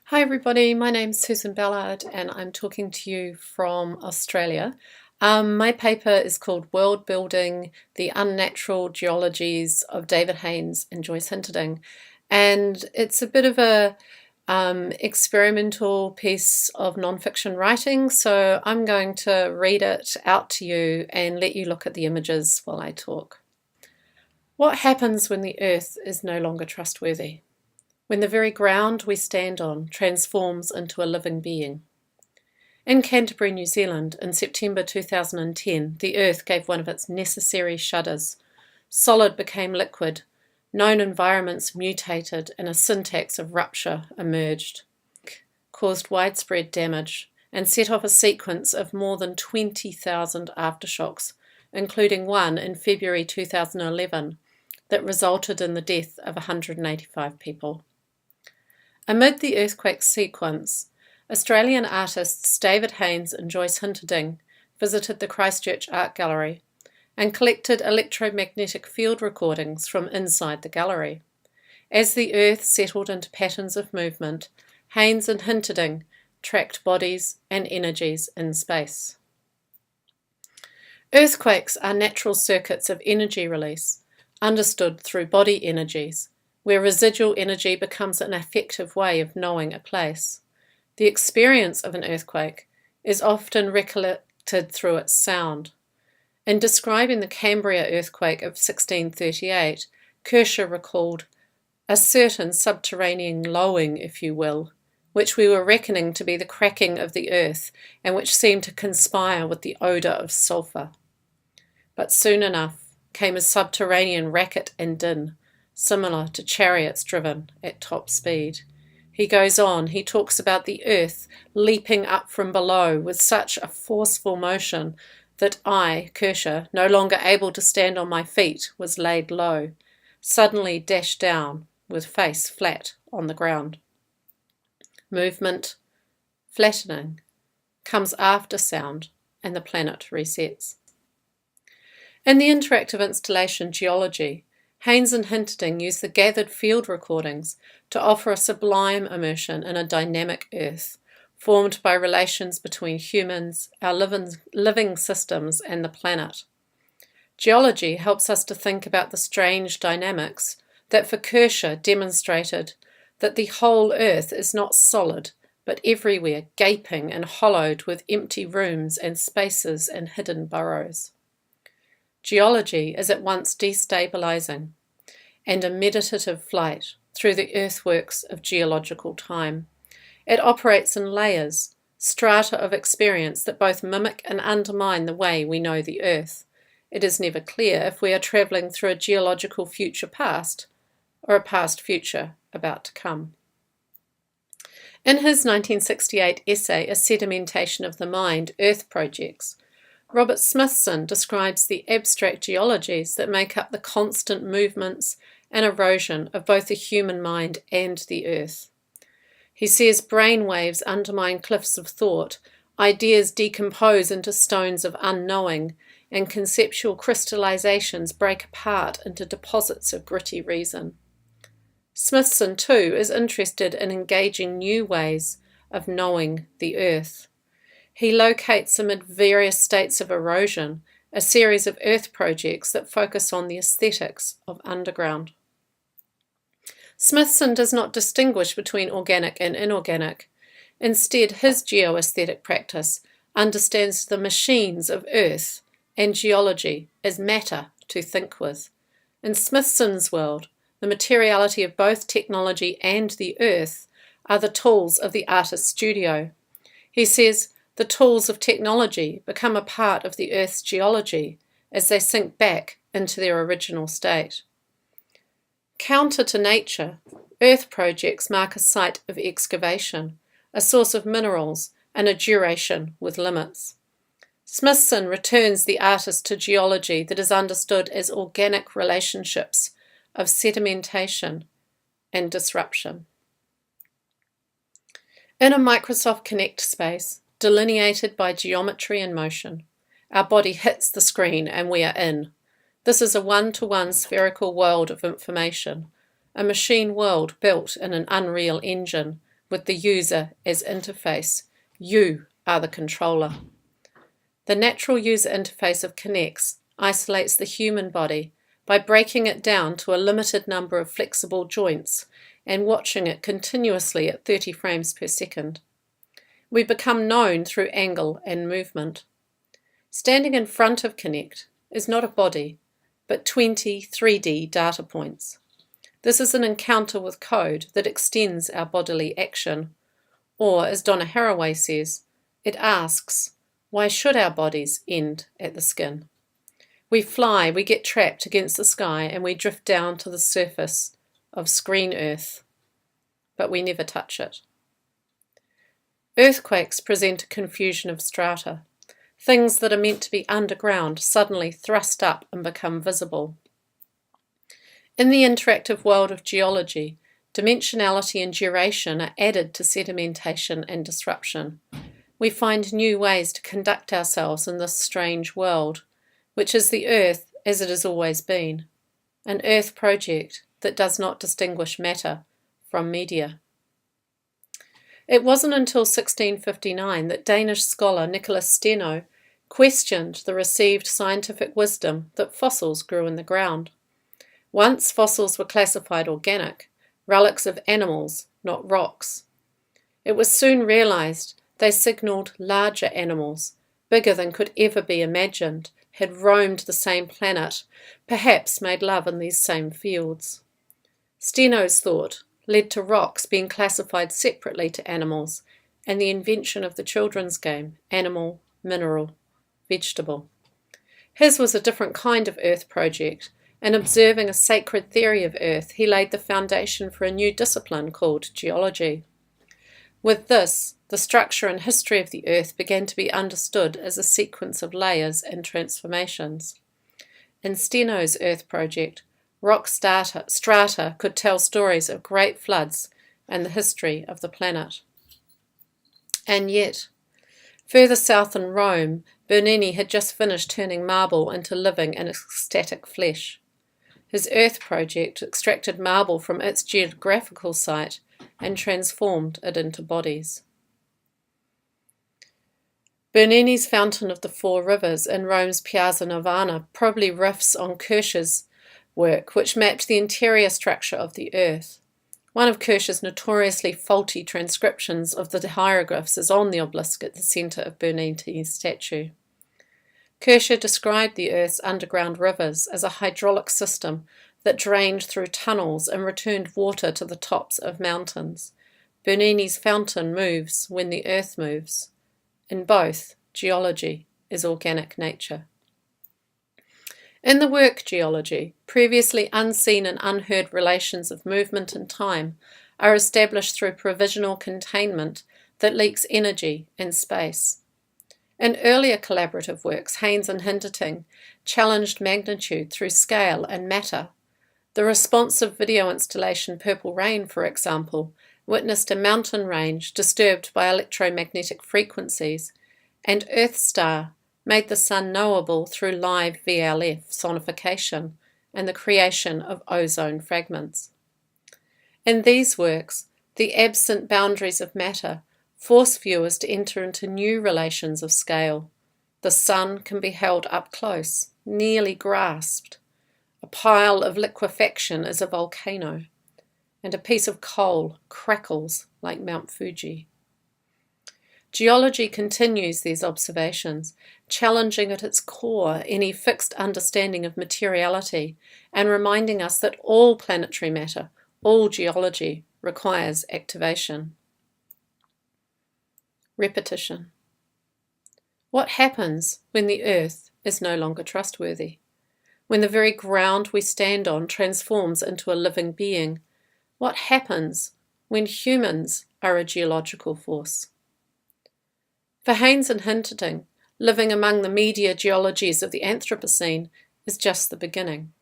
Hi everybody, my name's Susan Ballard and I'm talking to you from Australia. My paper is called World Building, the Unnatural Geologies of David Haynes and Joyce Hinterding, and it's a bit of a experimental piece of non-fiction writing, so I'm going to read it out to you and let you look at the images while I talk. What happens when the earth is no longer trustworthy? When the very ground we stand on transforms into a living being. In Canterbury, New Zealand, in September 2010, the earth gave one of its necessary shudders. Solid became liquid, known environments mutated, and a syntax of rupture emerged. Caused widespread damage and set off a sequence of more than 20,000 aftershocks, including one in February 2011 that resulted in the death of 185 people. Amid the earthquake sequence, Australian artists David Haynes and Joyce Hinterding visited the Christchurch Art Gallery and collected electromagnetic field recordings from inside the gallery. As the earth settled into patterns of movement, Haynes and Hinterding tracked bodies and energies in space. Earthquakes are natural circuits of energy release, understood through body energies, where residual energy becomes an effective way of knowing a place. The experience of an earthquake is often recollected through its sound. In describing the Cambria earthquake of 1638, Kircher recalled a certain subterranean lowing, if you will, which we were reckoning to be the cracking of the earth and which seemed to conspire with the odour of sulphur. But soon enough came a subterranean racket and din, similar to chariots driven at top speed. He goes on, he talks about the earth leaping up from below with such a forceful motion that I, Kircher, no longer able to stand on my feet, was laid low, suddenly dashed down with face flat on the ground. Movement, flattening, comes after sound, and the planet resets. In the interactive installation Geology, Haynes and Hinterding use the gathered field recordings to offer a sublime immersion in a dynamic earth, formed by relations between humans, our living systems, and the planet. Geology helps us to think about the strange dynamics that for Kircher demonstrated that the whole earth is not solid, but everywhere gaping and hollowed with empty rooms and spaces and hidden burrows. Geology is at once destabilizing and a meditative flight through the earthworks of geological time. It operates in layers, strata of experience that both mimic and undermine the way we know the earth. It is never clear if we are travelling through a geological future past or a past future about to come. In his 1968 essay, A Sedimentation of the Mind, Earth Projects, Robert Smithson describes the abstract geologies that make up the constant movements and erosion of both the human mind and the earth. He says brain waves undermine cliffs of thought, ideas decompose into stones of unknowing, and conceptual crystallizations break apart into deposits of gritty reason. Smithson, too, is interested in engaging new ways of knowing the earth. He locates amid various states of erosion a series of earth projects that focus on the aesthetics of underground. Smithson does not distinguish between organic and inorganic. Instead, his geoaesthetic practice understands the machines of earth and geology as matter to think with. In Smithson's world, the materiality of both technology and the earth are the tools of the artist's studio. He says, the tools of technology become a part of the Earth's geology as they sink back into their original state. Counter to nature, Earth projects mark a site of excavation, a source of minerals, and a duration with limits. Smithson returns the artist to geology that is understood as organic relationships of sedimentation and disruption. In a Microsoft Connect space, delineated by geometry and motion, our body hits the screen and we are in. This is a one-to-one spherical world of information, a machine world built in an unreal engine with the user as interface. You are the controller. The natural user interface of Kinects isolates the human body by breaking it down to a limited number of flexible joints and watching it continuously at 30 frames per second. We become known through angle and movement. Standing in front of Kinect is not a body, but 20 3D data points. This is an encounter with code that extends our bodily action, or as Donna Haraway says, it asks, why should our bodies end at the skin? We fly, we get trapped against the sky, and we drift down to the surface of screen Earth, but we never touch it. Earthquakes present a confusion of strata. Things that are meant to be underground suddenly thrust up and become visible. In the interactive world of geology, dimensionality and duration are added to sedimentation and disruption. We find new ways to conduct ourselves in this strange world, which is the Earth as it has always been, an Earth project that does not distinguish matter from media. It wasn't until 1659 that Danish scholar Nicholas Steno questioned the received scientific wisdom that fossils grew in the ground. Once fossils were classified organic, relics of animals, not rocks. It was soon realized they signaled larger animals, bigger than could ever be imagined, had roamed the same planet, perhaps made love in these same fields. Steno's thought led to rocks being classified separately to animals and the invention of the children's game, animal, mineral, vegetable. His was a different kind of Earth project, and observing a sacred theory of Earth, he laid the foundation for a new discipline called geology. With this, the structure and history of the Earth began to be understood as a sequence of layers and transformations. In Steno's Earth project, rock strata could tell stories of great floods and the history of the planet. And yet, further south in Rome, Bernini had just finished turning marble into living and ecstatic flesh. His Earth project extracted marble from its geographical site and transformed it into bodies. Bernini's Fountain of the Four Rivers in Rome's Piazza Navona probably riffs on Kircher's work, which mapped the interior structure of the Earth. One of Kircher's notoriously faulty transcriptions of the hieroglyphs is on the obelisk at the centre of Bernini's statue. Kircher described the Earth's underground rivers as a hydraulic system that drained through tunnels and returned water to the tops of mountains. Bernini's fountain moves when the Earth moves. In both, geology is organic nature. In the work geology, previously unseen and unheard relations of movement and time are established through provisional containment that leaks energy in space. In earlier collaborative works, Haynes and Hinterting challenged magnitude through scale and matter. The responsive video installation Purple Rain, for example, witnessed a mountain range disturbed by electromagnetic frequencies, and Earth Star made the sun knowable through live VLF sonification and the creation of ozone fragments. In these works, the absent boundaries of matter force viewers to enter into new relations of scale. The sun can be held up close, nearly grasped. A pile of liquefaction is a volcano, and a piece of coal crackles like Mount Fuji. Geology continues these observations, challenging at its core any fixed understanding of materiality and reminding us that all planetary matter, all geology, requires activation. Repetition. What happens when the Earth is no longer trustworthy? When the very ground we stand on transforms into a living being? What happens when humans are a geological force? For Haynes and Hinterting, living among the media geologies of the Anthropocene is just the beginning.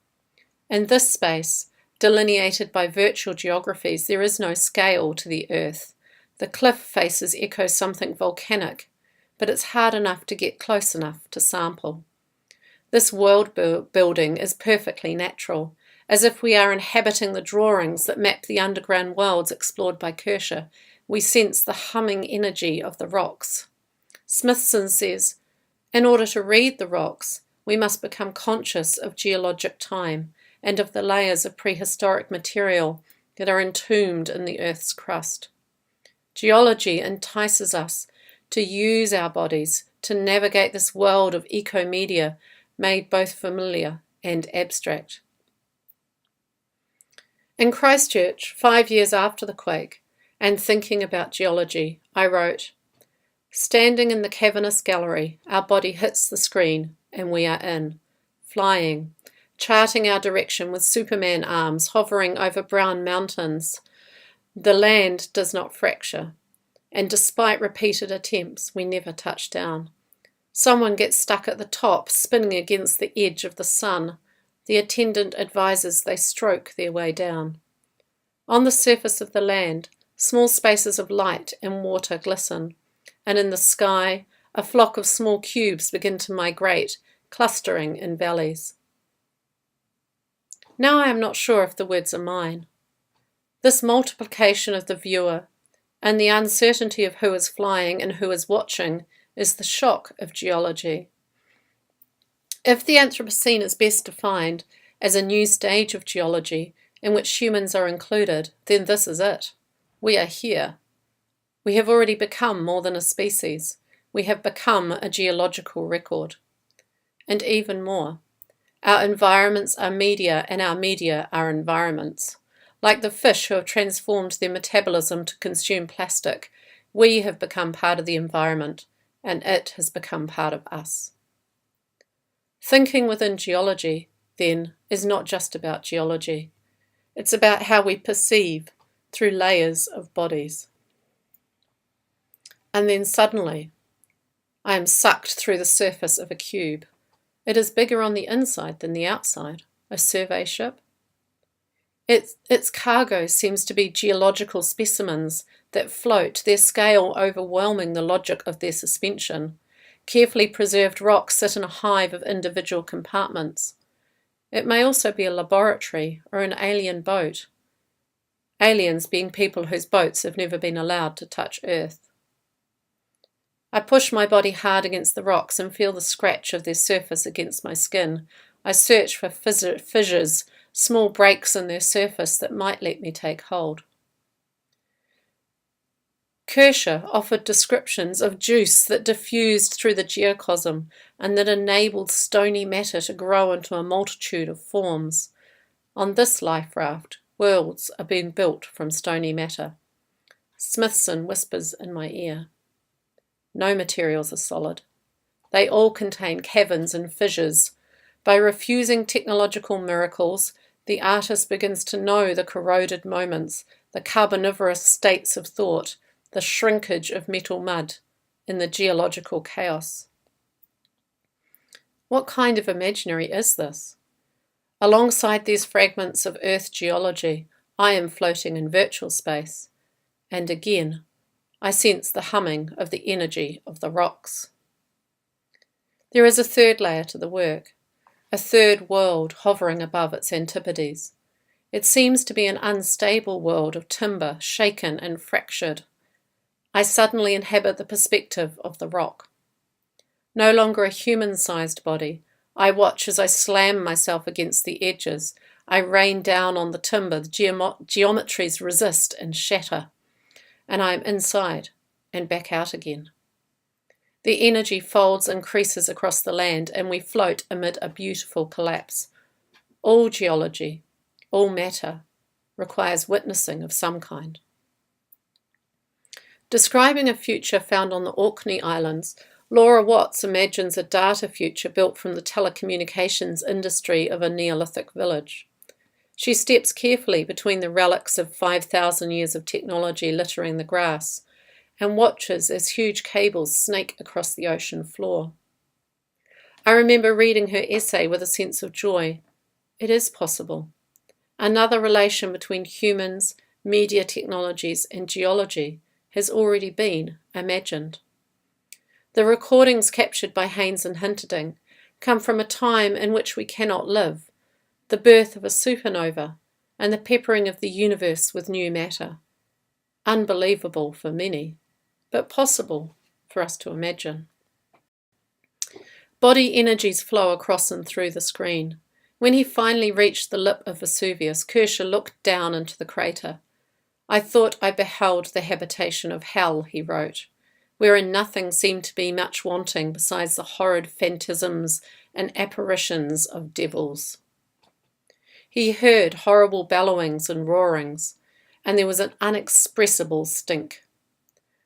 In this space, delineated by virtual geographies, there is no scale to the Earth. The cliff faces echo something volcanic, but it's hard enough to get close enough to sample. This world building is perfectly natural, as if we are inhabiting the drawings that map the underground worlds explored by Kircher, we sense the humming energy of the rocks. Smithson says, in order to read the rocks, we must become conscious of geologic time and of the layers of prehistoric material that are entombed in the Earth's crust. Geology entices us to use our bodies to navigate this world of ecomedia made both familiar and abstract. In Christchurch, 5 years after the quake, and thinking about geology, I wrote, "Standing in the cavernous gallery, our body hits the screen and we are in, flying, charting our direction with Superman arms hovering over brown mountains. The land does not fracture, and despite repeated attempts, we never touch down. Someone gets stuck at the top, spinning against the edge of the sun. The attendant advises they stroke their way down. On the surface of the land, small spaces of light and water glisten, and in the sky, a flock of small cubes begin to migrate, clustering in valleys." Now I am not sure if the words are mine. This multiplication of the viewer and the uncertainty of who is flying and who is watching is the shock of geology. If the Anthropocene is best defined as a new stage of geology in which humans are included, then this is it. We are here. We have already become more than a species. We have become a geological record. And even more, our environments are media and our media are environments. Like the fish who have transformed their metabolism to consume plastic, we have become part of the environment and it has become part of us. Thinking within geology, then, is not just about geology. It's about how we perceive through layers of bodies. And then suddenly, I am sucked through the surface of a cube. It is bigger on the inside than the outside, a survey ship. Its cargo seems to be geological specimens that float, their scale overwhelming the logic of their suspension. Carefully preserved rocks sit in a hive of individual compartments. It may also be a laboratory or an alien boat. Aliens being people whose boats have never been allowed to touch Earth. I push my body hard against the rocks and feel the scratch of their surface against my skin. I search for fissures, small breaks in their surface that might let me take hold. Kershaw offered descriptions of juice that diffused through the geocosm and that enabled stony matter to grow into a multitude of forms. On this life raft, worlds are being built from stony matter. Smithson whispers in my ear. No materials are solid. They all contain caverns and fissures. By refusing technological miracles, the artist begins to know the corroded moments, the carboniferous states of thought, the shrinkage of metal mud in the geological chaos. What kind of imaginary is this? Alongside these fragments of Earth geology, I am floating in virtual space, and again, I sense the humming of the energy of the rocks. There is a third layer to the work, a third world hovering above its antipodes. It seems to be an unstable world of timber, shaken and fractured. I suddenly inhabit the perspective of the rock. No longer a human-sized body, I watch as I slam myself against the edges. I rain down on the timber, the geometries resist and shatter, and I am inside and back out again. The energy folds and creases across the land, and we float amid a beautiful collapse. All geology, all matter, requires witnessing of some kind. Describing a future found on the Orkney Islands, Laura Watts imagines a data future built from the telecommunications industry of a Neolithic village. She steps carefully between the relics of 5,000 years of technology littering the grass and watches as huge cables snake across the ocean floor. I remember reading her essay with a sense of joy. It is possible. Another relation between humans, media technologies, and geology has already been imagined. The recordings captured by Haynes and Hinterding come from a time in which we cannot live, the birth of a supernova and the peppering of the universe with new matter. Unbelievable for many, but possible for us to imagine. Body energies flow across and through the screen. When he finally reached the lip of Vesuvius, Kershaw looked down into the crater. "I thought I beheld the habitation of hell," he wrote, "wherein nothing seemed to be much wanting besides the horrid phantasms and apparitions of devils." He heard horrible bellowings and roarings, and there was an unexpressible stink.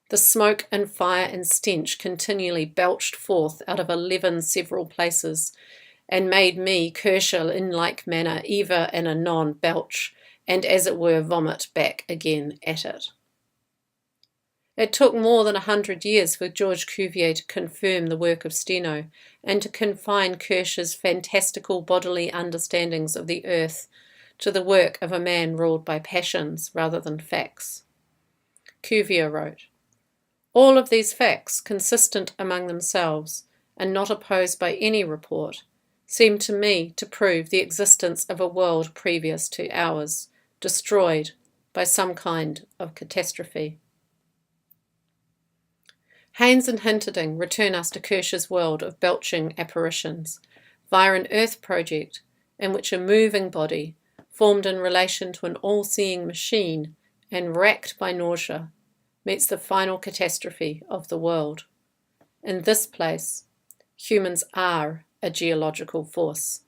The smoke and fire and stench continually belched forth out of 11 several places, and made me, Kershaw, in like manner, ever and anon belch, and as it were vomit back again at it. It took more than 100 years for George Cuvier to confirm the work of Steno, and to confine Kershaw's fantastical bodily understandings of the earth to the work of a man ruled by passions rather than facts. Cuvier wrote, "All of these facts, consistent among themselves, and not opposed by any report, seem to me to prove the existence of a world previous to ours, destroyed by some kind of catastrophe." Haynes and Hinterding return us to Kershaw's world of belching apparitions via an Earth project in which a moving body, formed in relation to an all-seeing machine and racked by nausea, meets the final catastrophe of the world. In this place, humans are a geological force.